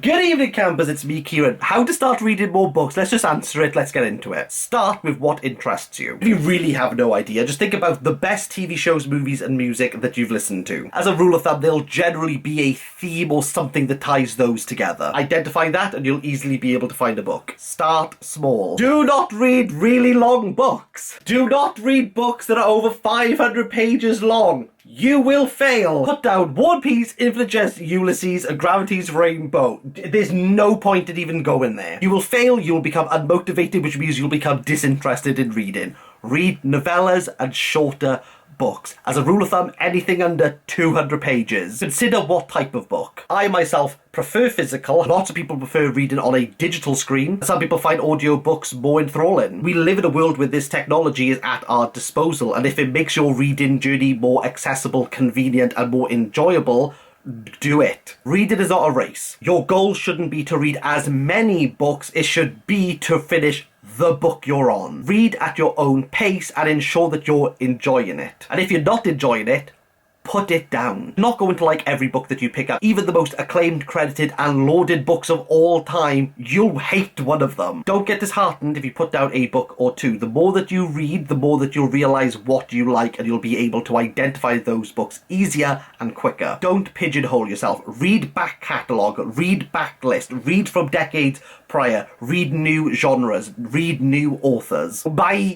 Good evening, campers. It's me, Kieran. How to start reading more books? Let's just answer it. Let's get into it. Start with what interests you. If you really have no idea, just think about the best TV shows, movies, and music that you've listened to. As a rule of thumb, there'll generally be a theme or something that ties those together. Identify that and you'll easily be able to find a book. Start small. Do not read really long books. Do not read books that are over 500 pages long. You will fail. Put down War and Peace, Infinite Jest, Ulysses, and Gravity's Rainbow. There's no point in even going there. You will fail, you will become unmotivated, which means you'll become disinterested in reading. Read novellas and shorter books. As a rule of thumb, anything under 200 pages. Consider what type of book. I myself prefer physical. Lots of people prefer reading on a digital screen. Some people find audiobooks more enthralling. We live in a world where this technology is at our disposal, and if it makes your reading journey more accessible, convenient, and more enjoyable, do it. Reading is not a race. Your goal shouldn't be to read as many books, it should be to finish the book you're on. Read at your own pace and ensure that you're enjoying it. And if you're not enjoying it, put it down. Not going to like every book that you pick up. Even the most acclaimed, credited, and lauded books of all time, you'll hate one of them. Don't get disheartened if you put down a book or two. The more that you read, the more that you'll realize what you like, and you'll be able to identify those books easier and quicker. Don't pigeonhole yourself. Read back catalogue, read backlist, read from decades prior, read new genres, read new authors. Bye!